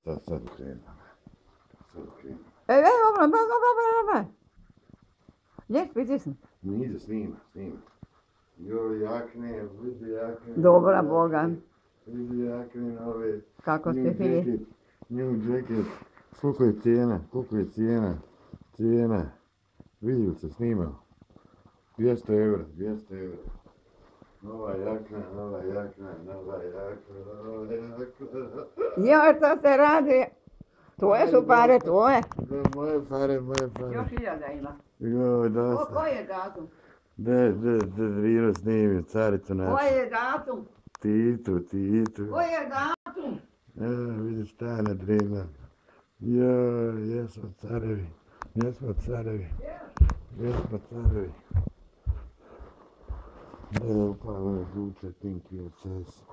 Sad krenem. Sad krenem. Dobro. Lijep pritisni. Nije snima. Joj, jakne, vidi jakne. Dobra Boga. Vidi jakne ove. Kako ste fini. New jacket. Koliko je cijena? Cijena. Vidio se snimao. 200 eura. Nova jakna. Joj, to se radi. Tvoje su pare, tvoje. Moje pare. Još 1000 ima. Joj, dosta. Koji je datum? Viro snimio, caricu našu. Koji je datum? Titu. Koji je datum? Evo, vidi stana drina. Joj, jesmo carevi. Da je upalo na žuče Pinky RTS.